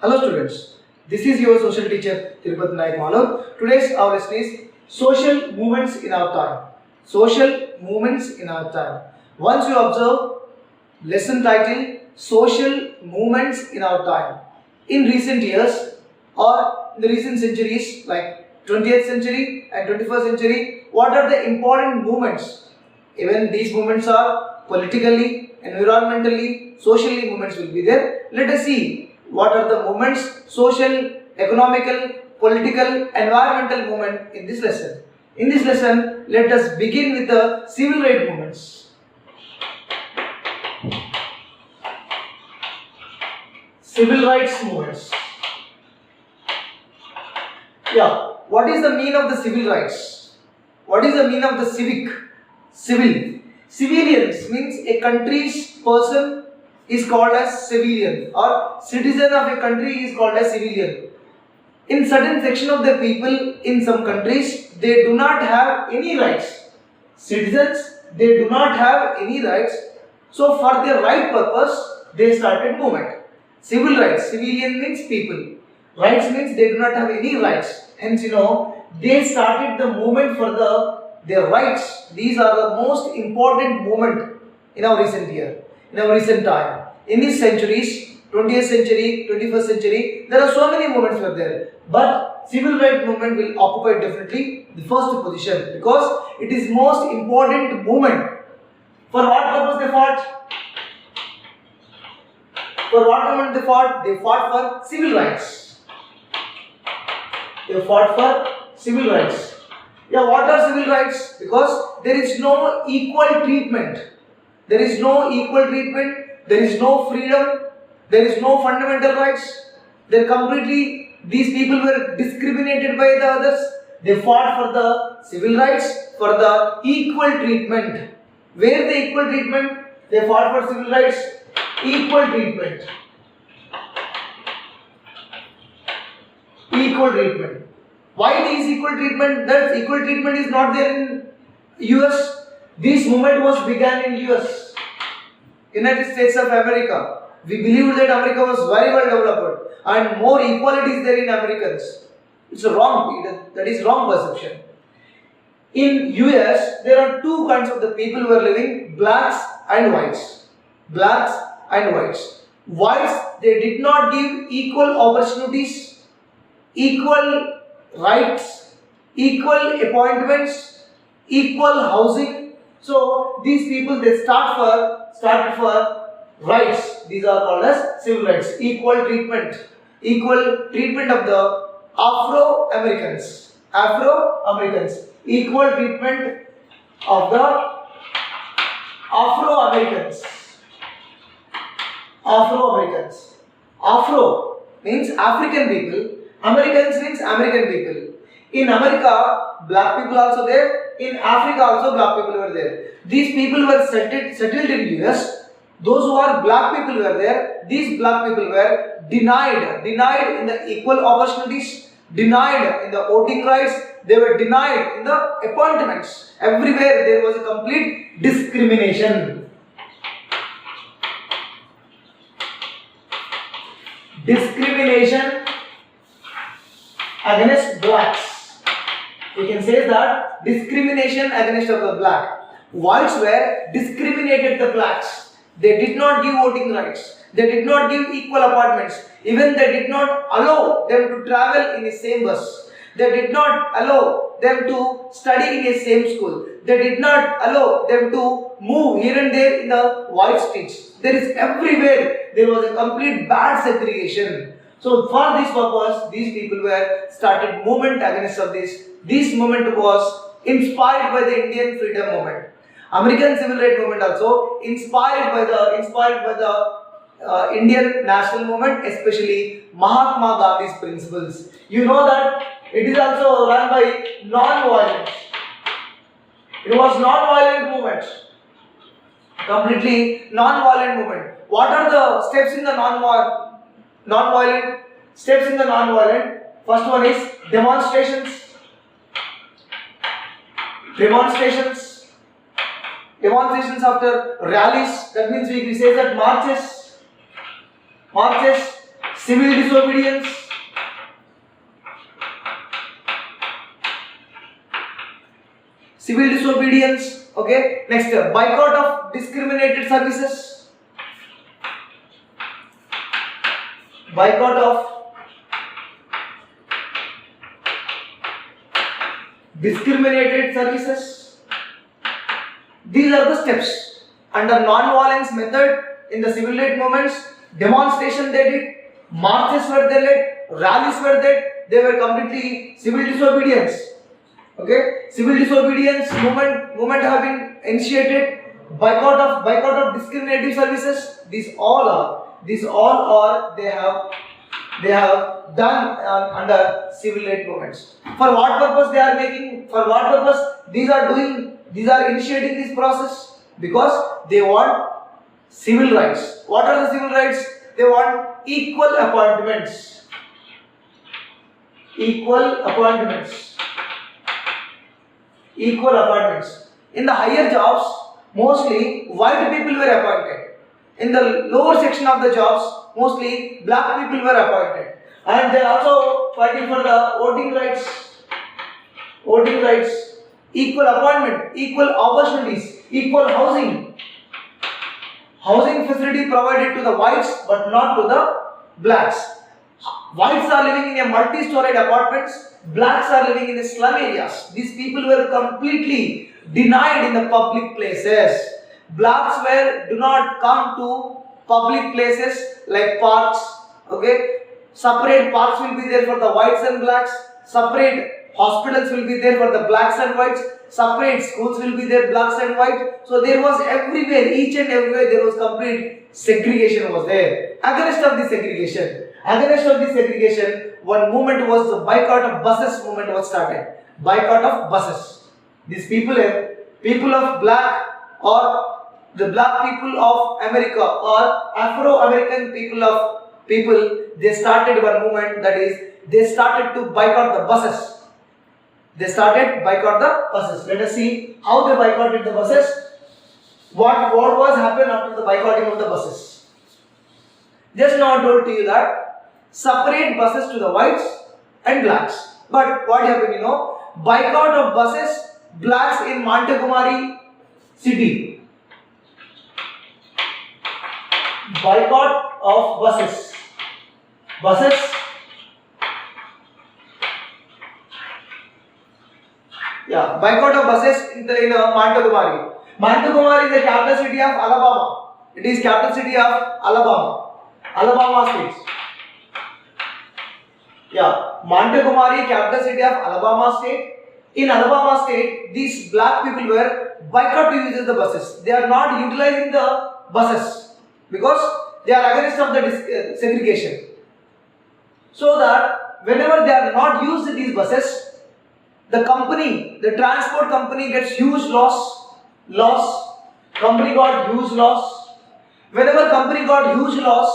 Hello students, this is your social teacher Tirupati Naik Malav. Today's our lesson is social movements in our time. Social movements in our time. Once you observe lesson title social movements in our time. In recent years or in the recent centuries like 20th century and 21st century, what are the important movements? Even these movements are politically, environmentally, socially movements will be there. Let us see what are the movements, social, economical, political, environmental movement in this lesson. In this lesson, let us begin with the civil rights movements. Civil rights movements. Yeah, what is the meaning of the civil rights? What is the meaning of the civic? Civil. Civilians means a country's person is called as civilian, or citizen of a country is called as civilian. In certain section of the people in some countries, they do not have any rights. Citizens, they do not have any rights. So for their right purpose, they started movement. Civil rights, civilian means people. Rights means they do not have any rights. Hence, they started the movement for their rights. These are the most important movement in our recent year, in our recent time. In these centuries, 20th century, 21st century, there are so many movements were there. But civil rights movement will occupy definitely the first position because it is most important movement. For what purpose they fought? For what movement they fought? They fought for civil rights. They fought for civil rights. Yeah, what are civil rights? Because there is no equal treatment. There is no equal treatment. There is no freedom. There is no fundamental rights. These people were discriminated by the others. They fought for the civil rights, for the equal treatment. Where the equal treatment? They fought for civil rights. Equal treatment. Equal treatment. Why this equal treatment? That equal treatment is not there in US. This movement was began in US, United States of America. We believed that America was very well developed and more equality is there in Americans. It's wrong. That is wrong perception. In US, there are two kinds of the people who are living: blacks and whites. Blacks and whites. Whites, they did not give equal opportunities, equal rights, equal appointments, equal housing. So these people, they started for rights. These are called as civil rights. Equal treatment of the Afro-Americans. Equal treatment of the Afro-Americans. Afro means African people. Americans means American people. In America, black people also there. In Africa also black people were there. These people were settled in US. Those who are black people were there. These black people were denied in the equal opportunities, denied in the voting rights. They were denied in the appointments. Everywhere there was a complete discrimination. Discrimination against blacks. We can say that discrimination against of the black. Whites were discriminated the blacks. They did not give voting rights. They did not give equal apartments. Even they did not allow them to travel in the same bus. They did not allow them to study in the same school. They did not allow them to move here and there in the white streets. There is everywhere there was a complete bad segregation. So for this purpose, these people were started movement against of this. This movement was inspired by the Indian freedom movement. American civil rights movement also inspired by the Indian national movement, especially Mahatma Gandhi's principles. You know that it is also run by non-violence. It was non-violent movement. Completely non-violent movement. What are the steps in the non-violent? Steps in the non-violent. First one is demonstrations. Demonstrations after rallies. That means we say that marches, civil disobedience, civil disobedience. Okay, next boycott of discriminated services, boycott of discriminated services. These are the steps. Under non-violence method in the civil rights movements, demonstration they did, marches were they led, rallies were they were completely civil disobedience. Okay, civil disobedience movement have been initiated. Boycott of discriminative services. These all are they have done under civil rights movements. For what purpose they are making? For what purpose these are initiating this process? Because they want civil rights. What are the civil rights? They want equal appointments. Equal appointments. Equal appointments. In the higher jobs, mostly white people were appointed. In the lower section of the jobs, mostly black people were appointed. And they are also fighting for the voting rights. Voting rights, equal appointment, equal opportunities, equal housing. Housing facility provided to the whites but not to the blacks. Whites are living in a multi-storied apartments, blacks are living in the slum areas. These people were completely denied in the public places. Blacks do not come to public places like parks. Okay, separate parks will be there for the whites and blacks. Separate hospitals will be there for the blacks and whites. Separate schools will be there, blacks and white. So there was everywhere, each and everywhere there was complete segregation was there. Against of this segregation, one movement was the boycott of buses movement was started. Boycott of buses. These people of black or the black people of America or Afro-American people, they started one movement, that is, they started to boycott the buses. They started boycott the buses. Let us see how they boycotted the buses. What was happened after the boycotting of the buses? Just now I told to you that separate buses to the whites and blacks. But what happened, boycott of buses, blacks in Montgomery city. Boycott of buses. Yeah, boycott of buses in Montgomery. Montgomery is the capital city of Alabama. It is capital city of Alabama state. Yeah, Montgomery, capital city of Alabama state. In Alabama state, these black people were boycott to use the buses. They are not utilizing the buses because they are against of the segregation. So that whenever they are not used these buses, the transport company gets huge loss. Company got huge loss. Whenever company got huge loss,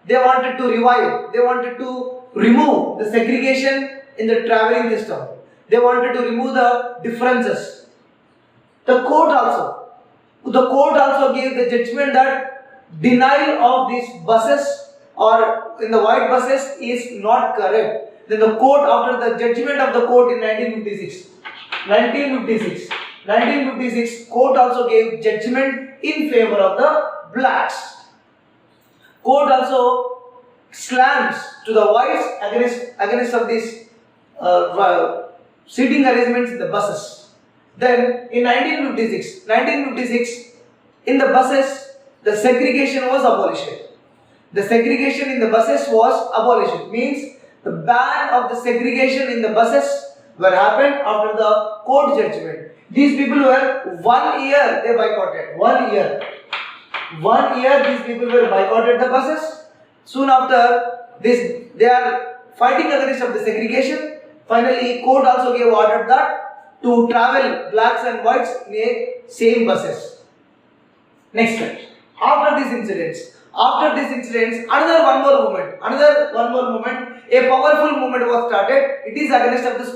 they wanted to revive. They wanted to remove the segregation in the traveling system. They wanted to remove the differences. The court also gave the judgment that denial of these buses or in the white buses is not correct. Then the court, after the judgment of the court in 1956, court also gave judgment in favor of the blacks. Court also slams to the whites against of these seating arrangements in the buses. Then in 1956, in the buses, the segregation was abolished. The segregation in the buses was abolished. Means the ban of the segregation in the buses were happened after the court judgment. These people were 1 year they boycotted. 1 year. 1 year these people were boycotted the buses. Soon after this, they are fighting against of the segregation. Finally, court also gave order that to travel blacks and whites in a same buses. Next step. After these incidents, another one more movement, a powerful movement was started. It is against of the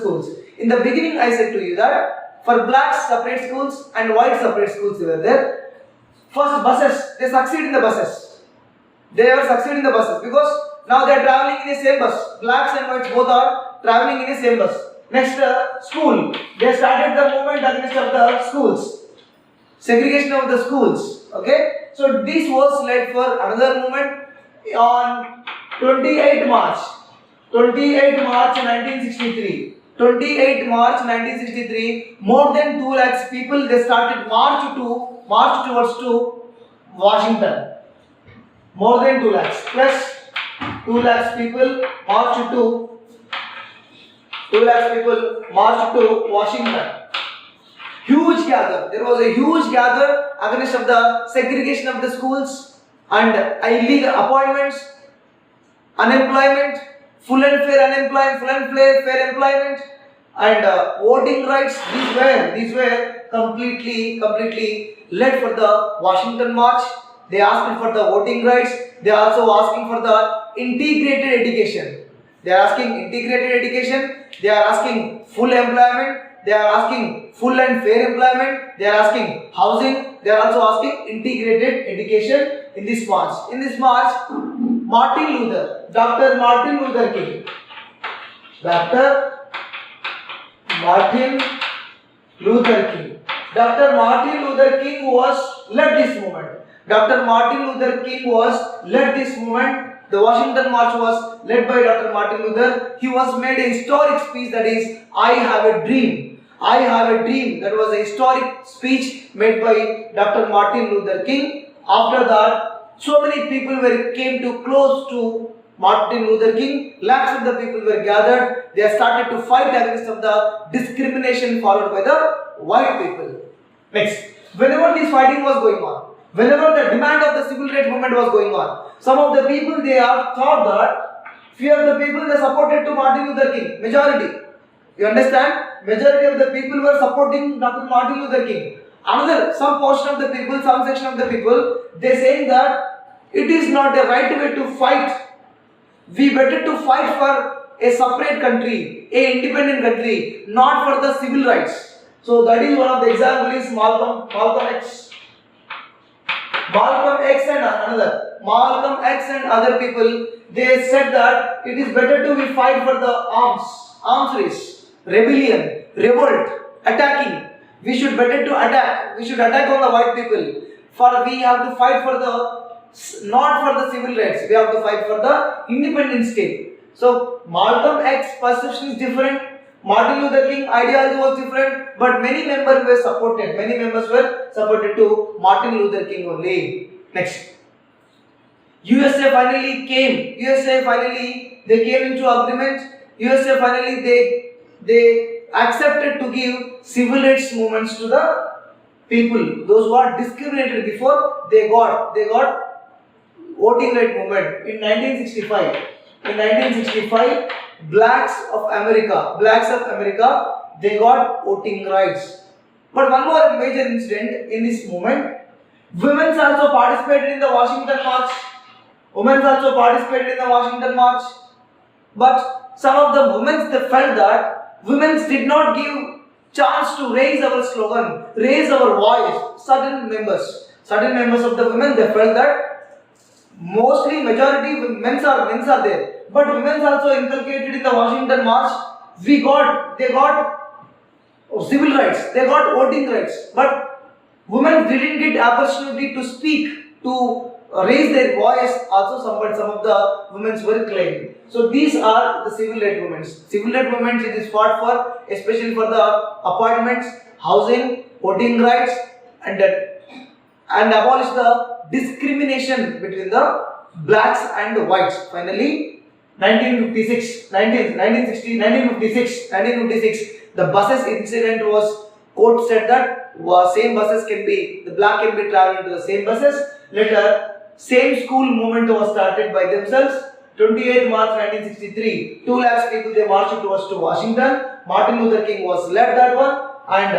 schools. In the beginning, I said to you that for blacks separate schools and white separate schools were there. First buses, they succeed in the buses. They were succeeding in the buses because now they are traveling in the same bus. Blacks and whites both are traveling in the same bus. Next, school. They started the movement against of the schools. Segregation of the schools. Okay. So this was led for another movement on 28 March. 28 March 1963. 28 March 1963. More than 2 lakhs people they started march towards to Washington. More than 2 lakhs plus 2 lakhs people marched to 2 lakhs people marched to Washington. Huge gather. There was a huge gather against of the segregation of the schools and illegal appointments, unemployment, full and fair employment, and voting rights. These were completely led for the Washington March. They asked for the voting rights. They are also asking for the integrated education. They are asking integrated education. They are asking full employment. They are asking full and fair employment. They are asking housing. They are also asking integrated education in this march. In this march, Dr. Martin Luther King. Dr. Martin Luther King. Dr. Martin Luther King was led this movement. Dr. Martin Luther King was led this movement. The Washington March was led by Dr. Martin Luther. He was made a historic speech, that is, I have a dream. I have a dream. That was a historic speech made by Dr. Martin Luther King. After that, so many people came to close to Martin Luther King. Lakhs of the people were gathered. They started to fight against of the discrimination followed by the white people. Next, whenever this fighting was going on, whenever the demand of the civil rights movement was going on, some of the people they have thought that few of the people they supported to Martin Luther King. Majority. You understand? Majority of the people were supporting Dr. Martin Luther King. Some portion of the people, some section of the people, they saying that it is not the right way to fight. We better to fight for a separate country, a independent country, not for the civil rights. So that is one of the examples is Malcolm X. Malcolm X and other people, they said that it is better to be fight for the arms race, rebellion, revolt, attacking. We should better to attack. We should attack on the white people. For we have to fight for not for the civil rights. We have to fight for the independent state. So Malcolm X perception is different. Martin Luther King ideology was different, but many members were supported. Many members were supported to Martin Luther King only. Next, USA finally came. They came into agreement. USA finally they accepted to give civil rights movements to the people. Those who are discriminated before, they got voting right movement in 1965. In 1965. Blacks of America, they got voting rights. But one more major incident in this movement, women also participated in the Washington March. But some of the women they felt that women did not give chance to raise our slogan, raise our voice. Certain members of the women they felt that majority men's are there. But women also inculcated in the Washington March. They got civil rights. They got voting rights. But women didn't get opportunity to speak, to raise their voice. Also, some of the women were claimed. So these are the civil rights movements. Civil rights movements it is fought for, especially for the appointments, housing, voting rights, and abolish the discrimination between the blacks and the whites. Finally, 1956, the buses incident was, court said that same buses the black can be traveling to the same buses. Later, same school movement was started by themselves. 28 March 1963, 2 lakhs people they marched towards to Washington. Martin Luther King was led that one, and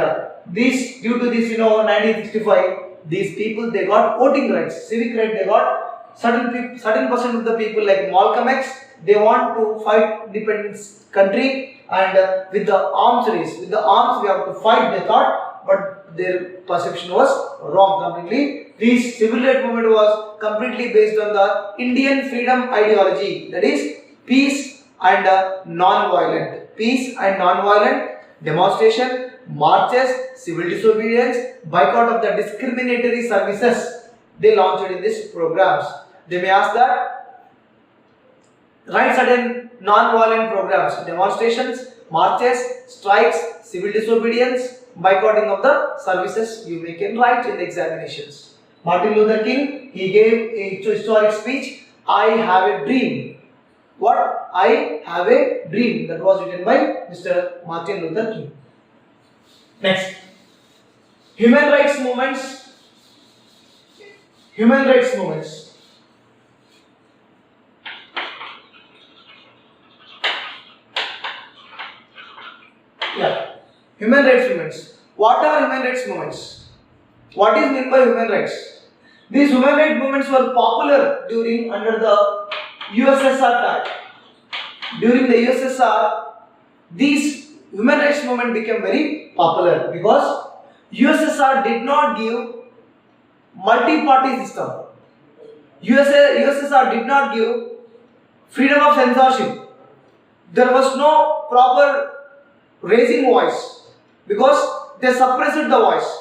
due to this 1965, these people they got voting rights, civic right. They got certain percent of the people like Malcolm X. They want to fight independence country, and with the arms race, with the arms we have to fight, they thought, but their perception was wrong completely. This civil rights movement was completely based on the Indian freedom ideology, that is peace and non-violent. Peace and non-violent demonstration, marches, civil disobedience, boycott of the discriminatory services they launched in these programs. They may ask that write certain non-violent programs, demonstrations, marches, strikes, civil disobedience, boycotting of the services you can write in the examinations. Martin Luther King, he gave a historic speech, I have a dream. What? I have a dream. That was written by Mr. Martin Luther King. Next, human rights movements. Human rights movements. Yeah, human rights movements. What are human rights movements? What is meant by human rights? These human rights movements were popular during under the USSR time. During the USSR, these human rights movement became very popular because USSR did not give multi-party system. USSR did not give freedom of censorship. There was no proper raising voice because they suppressed the voice.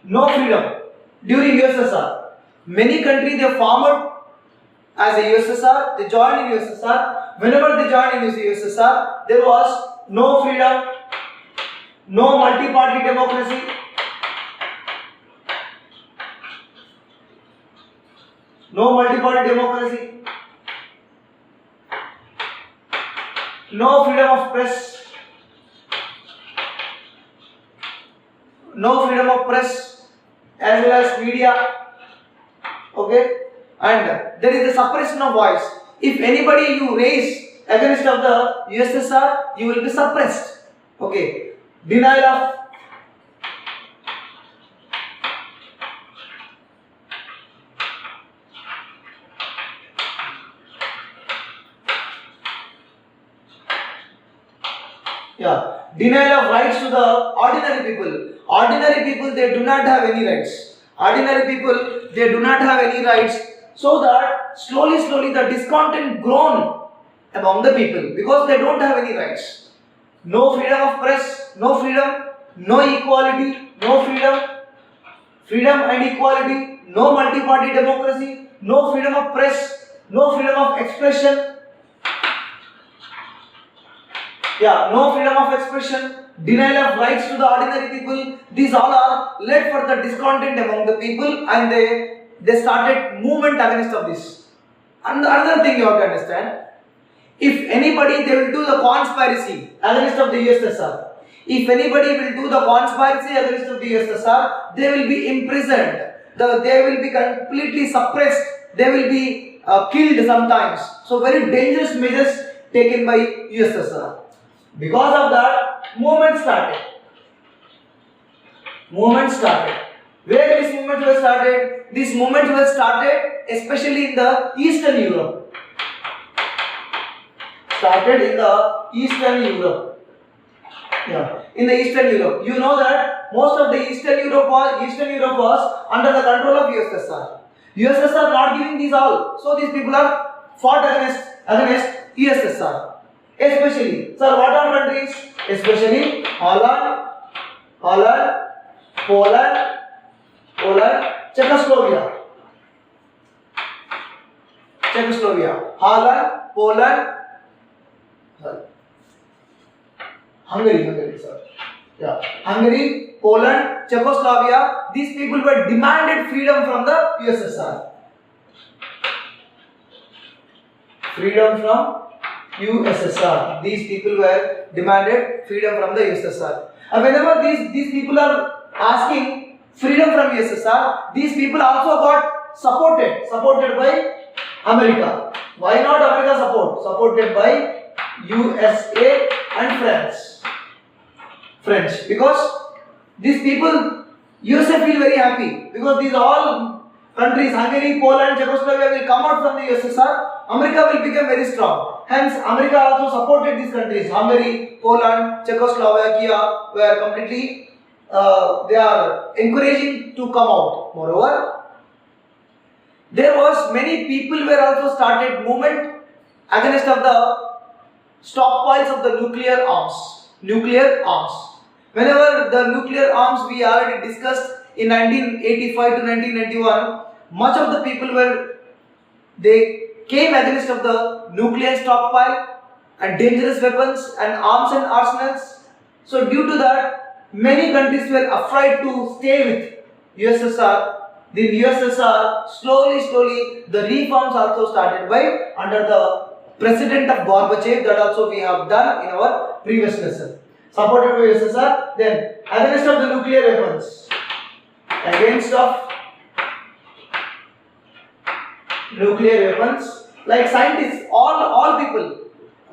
No freedom during USSR. Many countries they formed as a USSR, they joined in USSR. Whenever they joined in USSR, there was no freedom, no multi-party democracy, no multi-party democracy, no freedom of press, no freedom of press as well as media. Okay, and there is a suppression of voice. If anybody you raise against of the USSR, you will be suppressed. Okay, denial of denial of rights to the ordinary people. Ordinary people, they do not have any rights. Ordinary people, they do not have any rights. So that slowly the discontent grown among the people because they don't have any rights. No freedom of press, no freedom, no equality, no freedom, freedom and equality, no multi-party democracy, no freedom of press, no freedom of expression. No freedom of expression, denial of rights to the ordinary people. These all are led for the discontent among the people, and they started movement against of this. And another thing you have to understand, if anybody they will do the conspiracy against of the USSR, if anybody will do the conspiracy against of the USSR, they will be imprisoned, they will be completely suppressed, they will be killed sometimes. So very dangerous measures taken by USSR. Because of that, movement started. Where this movement was started? This movement was started especially in the Eastern Europe. In the Eastern Europe. You know that most of the Eastern Europe was under the control of USSR. USSR not giving these all. So these people are fought against USSR. Especially, sir, what are countries? Especially Holland, Poland, Czechoslovakia, Holland, Poland, Hungary, sir. Hungary, Poland, Czechoslovakia. These people were demanded freedom from the USSR. Freedom from USSR. These people were demanded freedom from the USSR. And whenever these people are asking freedom from USSR, these people also got supported by America. Why not America support? Supported by USA and French. Because these people, USA feel very happy because these all countries Hungary, Poland, Czechoslovakia will come out from the USSR, America will become very strong. Hence, America also supported these countries. Hungary, Poland, Czechoslovakia were completely they are encouraging to come out. Moreover, there was many people were also started movement against of the stockpiles of the nuclear arms. Nuclear arms. Whenever the nuclear arms we already discussed in 1985 to 1991, much of the people were they came against of the nuclear stockpile and dangerous weapons and arms and arsenals. So due to that, many countries were afraid to stay with USSR. The USSR slowly the reforms also started by under the president of Gorbachev, that also we have done in our previous lesson. Supported by USSR, then against of the nuclear weapons, against of nuclear weapons, like scientists, all people,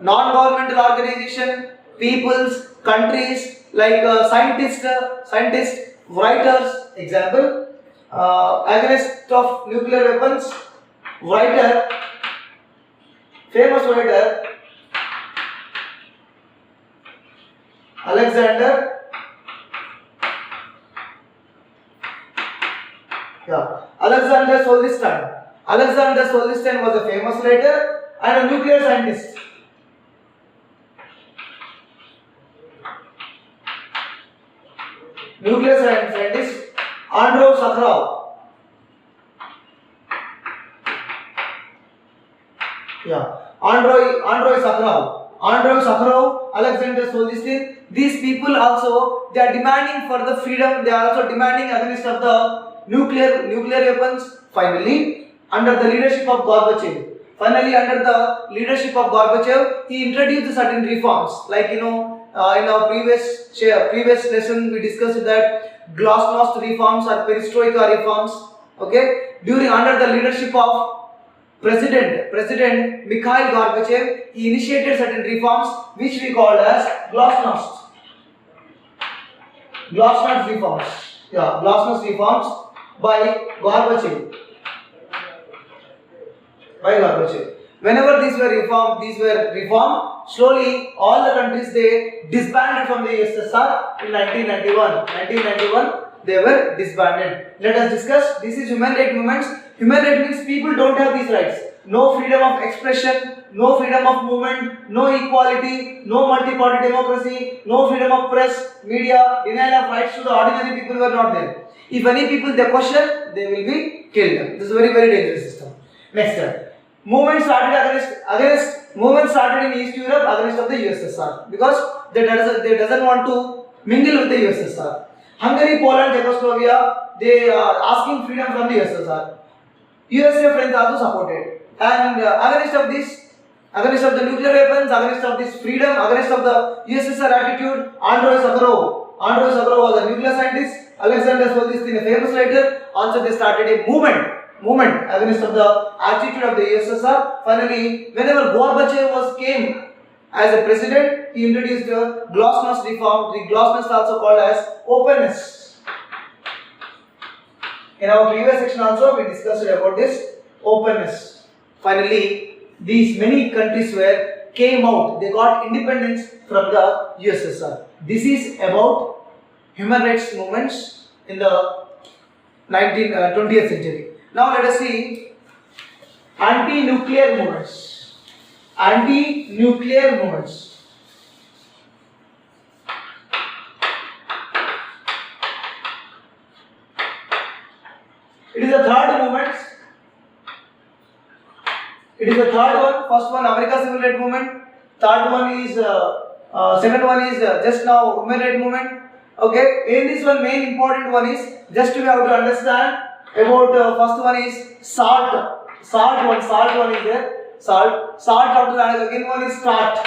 non-governmental organization, peoples, countries, like scientists, writers, example, against of nuclear weapons, writer, famous writer, Alexander Solzhenitsyn. Alexander Solzhenitsyn was a famous writer and a nuclear scientist. Nuclear scientist Andrei Sakharov. Andrei Sakharov, Alexander Solzhenitsyn. These people also they are demanding for the freedom. They are also demanding against of the nuclear weapons. Finally, under the leadership of Gorbachev. He introduced certain reforms. Like in our previous lesson we discussed that glasnost reforms or perestroika reforms. Okay, under the leadership of President Mikhail Gorbachev, he initiated certain reforms which we called as glasnost. Glasnost reforms. Glasnost reforms by Gorbachev. Whenever these were reformed, slowly all the countries they disbanded from the USSR in 1991. They were disbanded. Let us discuss. This is human rights movements. Human rights means people don't have these rights. No freedom of expression, no freedom of movement, no equality, no multi-party democracy, no freedom of press, media, denial of rights to the ordinary people were not there. If any people they question, they will be killed. This is a very dangerous system. Next step. Movement started in East Europe against of the USSR because they doesn't want to mingle with the USSR. Hungary, Poland, Czechoslovakia, they are asking freedom from the USSR. USA friends also supported. And against of the nuclear weapons, against of this freedom, against of the USSR attitude, Andrei Sakharov was a nuclear scientist. Alexander Solzhenitsyn, a famous writer. Also, they started a movement against of the attitude of the USSR. Finally, whenever Gorbachev came as a president, he introduced the glasnost reform. The glasnost also called as openness. In our previous section also, we discussed about this openness. Finally, these many countries came out. They got independence from the USSR. This is about human rights movements in the 20th century. Now let us see anti-nuclear movements. Anti-nuclear movements. It is the third movement. It is the third one. First one, America Civil Rights Movement. Third one is, second one is just now Human Rights Movement. Okay. In this one, main important one is just we have to understand about first one is SALT. SALT one is there. SALT after that again one is START.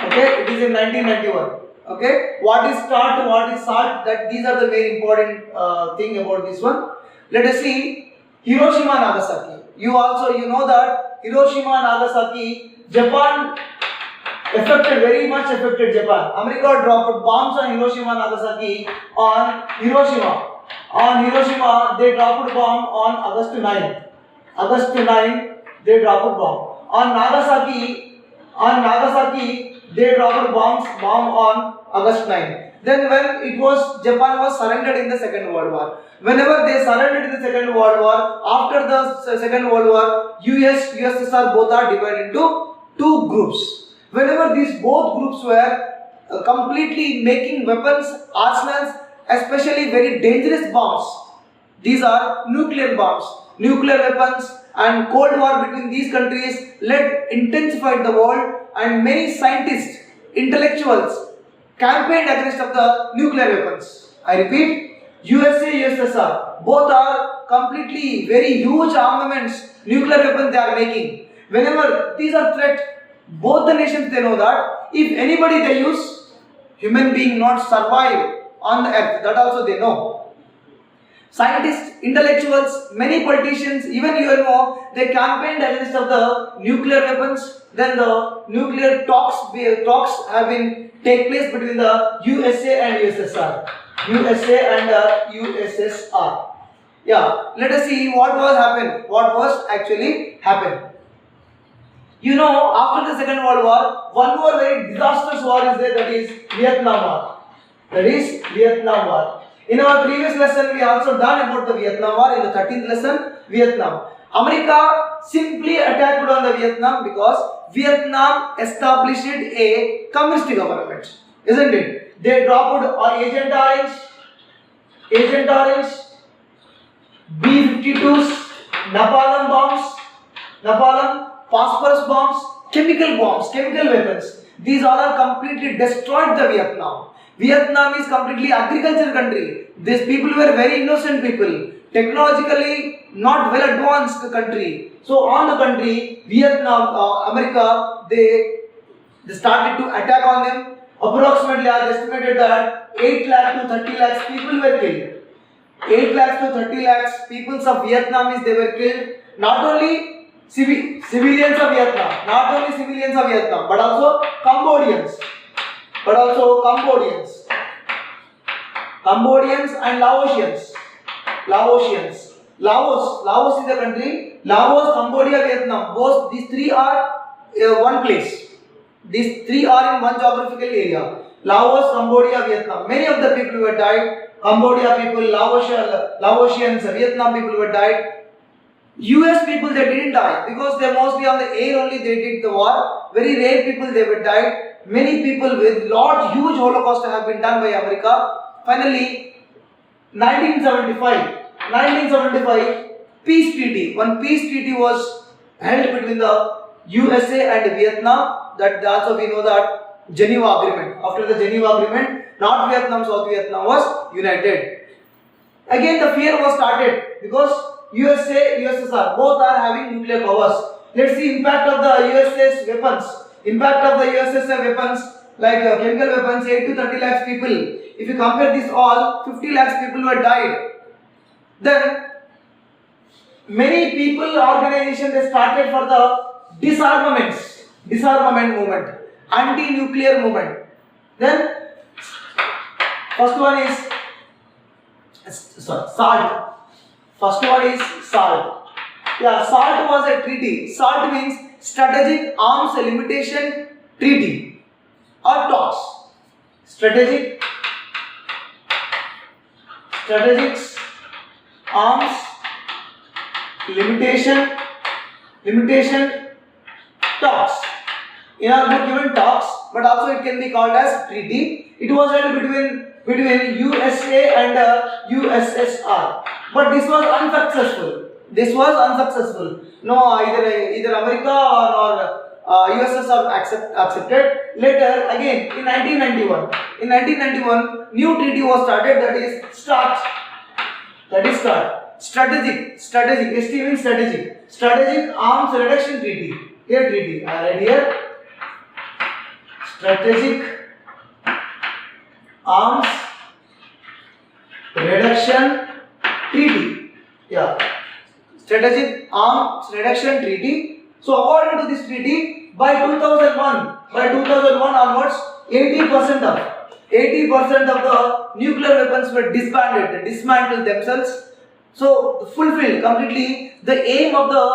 Okay. It is in 1991. Okay. What is START? What is SALT? That these are the main important thing about this one. Let us see Hiroshima and Nagasaki. You know that Hiroshima and Nagasaki, Japan very much affected Japan. America dropped bombs on Hiroshima and Nagasaki on Hiroshima. On Hiroshima, they dropped bomb on August 9. August 9, they dropped bomb. On Nagasaki, they dropped bomb on August 9. Then when Japan was surrendered in the Second World War. Whenever they surrendered in the Second World War, after the Second World War, USSR both are divided into two groups. Whenever these both groups were completely making weapons, arsenals, especially very dangerous bombs. These are nuclear bombs, nuclear weapons, and Cold War between these countries intensified the world, and many scientists, intellectuals campaigned against of the nuclear weapons. I repeat, USA, USSR, both are completely very huge armaments, nuclear weapons they are making. Whenever these are threat, both the nations they know that if anybody they use, human being not survive on the earth. That also they know. Scientists, intellectuals, many politicians, even UNO, they campaigned against of the nuclear weapons. Then the nuclear talks have been take place between the USA and USSR. USA and USSR. Yeah, let us see what was actually happened. You know, after the Second World War, one more very disastrous war is there, that is Vietnam War. That is Vietnam War. In our previous lesson, we also done about the Vietnam War in the 13th lesson, Vietnam. America simply attacked on the Vietnam because Vietnam established a communist government, isn't it? They dropped Agent Orange, B-52s, napalm bombs, phosphorus bombs, chemical weapons. These all are completely destroyed the Vietnam. Vietnam is completely agricultural country. These people were very innocent people, technologically not well advanced country. So on the country, Vietnam, America, they started to attack on them. Approximately, I estimated that 8 lakh to 30 lakhs people were killed. 8 lakhs to 30 lakhs people of Vietnamese they were killed. Not only civilians of Vietnam, but also Cambodians. Cambodians and Laosians. Laos is the country. Laos, Cambodia, Vietnam. Both these three are one place. These three are in one geographical area. Laos, Cambodia, Vietnam. Many of the people were died. Cambodia people, Laosians, Vietnam people were died. US people they didn't die because they mostly on the air only they did the war. Very rare people they were died. Many people with huge holocaust have been done by America. Finally, 1975 peace treaty. One peace treaty was held between the USA and Vietnam. That also we know that Geneva Agreement. After the Geneva Agreement, North Vietnam, South Vietnam was united. Again the fear was started because USA, USSR both are having nuclear powers. Let's see impact of the USS weapons. Impact of the USSR weapons like chemical weapons, 8 to 30 lakhs people. If you compare this all, 50 lakhs people were died. Then many people, organizations they started for the disarmament movement, anti-nuclear movement. Then first one is SALT. First one is SALT. Yeah, SALT was a treaty. SALT means Strategic Arms Limitation Treaty or talks. Strategic Arms Limitation talks. In our book given talks, but also it can be called as treaty. It was held between USA and USSR, but this was unsuccessful. No, either America or USSR accepted. Later, again in 1991, new treaty was started. That is START. Strategic. ST means strategic. Strategic Arms Reduction Treaty. Here treaty. I write here. Strategic Arms Reduction Treaty. Yeah. Strategic Arms Reduction Treaty. So according to this treaty, by 2001 onwards, 80% 80% of the nuclear weapons were disbanded, dismantled themselves. So fulfilled completely. The aim of the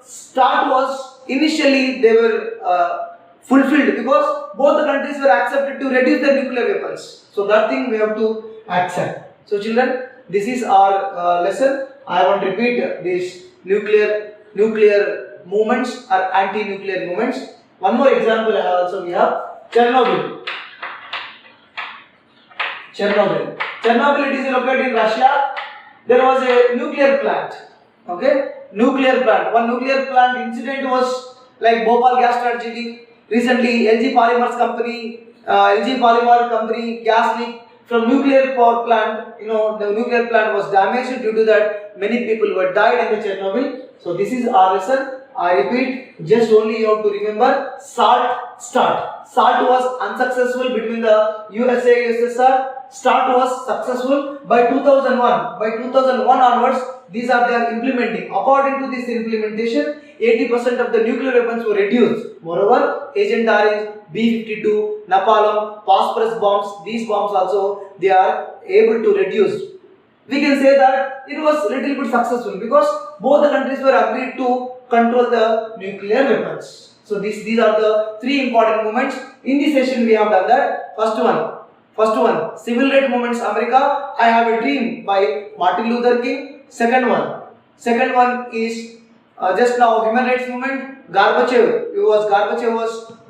start was initially they were fulfilled because both the countries were accepted to reduce their nuclear weapons. So that thing we have to accept. So children, this is our lesson. I want to repeat these nuclear movements or anti-nuclear movements. One more example we have Chernobyl. Chernobyl, it is located in Russia. There was a nuclear plant. Okay, nuclear plant. One nuclear plant incident was like Bhopal gas tragedy. Recently, LG Polymer company gas leak from nuclear power plant. The nuclear plant was damaged. Due to that, many people were died in the Chernobyl. So this is our lesson. I repeat, just only you have to remember SALT start. SALT was unsuccessful between the USA and USSR. START was successful by 2001. By 2001 onwards, these are they are implementing. According to this implementation, 80% of the nuclear weapons were reduced. Moreover, Agent Orange, B-52, Napalm, phosphorus bombs, these bombs also they are able to reduce. We can say that it was little bit successful because both the countries were agreed to control the nuclear weapons. So these are the three important moments. In this session we have done that. First one, civil rights movements America, I Have a Dream by Martin Luther King. Second one is just now human rights movement, Gorbachev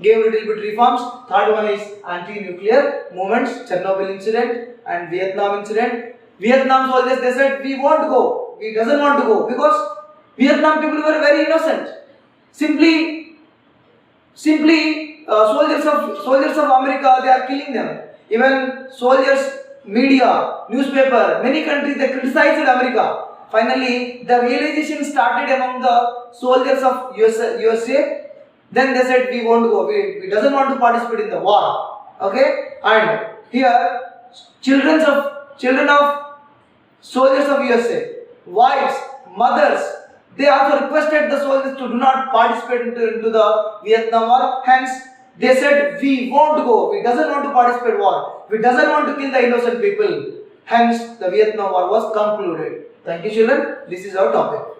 gave little bit reforms. Third one is anti-nuclear movements, Chernobyl incident and Vietnam incident. Vietnam soldiers, they said we won't go, we doesn't want to go because Vietnam people were very innocent. Simply soldiers of America, they are killing them. Even soldiers, media, newspaper, many countries they criticized America. Finally, the realization started among the soldiers of USA. Then they said we won't go. We doesn't want to participate in the war. Okay, and here children of soldiers of USA, wives, mothers, they also requested the soldiers to do not participate into the Vietnam War. Hence, they said we won't go. We doesn't want to participate in war. We doesn't want to kill the innocent people. Hence, the Vietnam War was concluded. Thank you, children. This is our topic.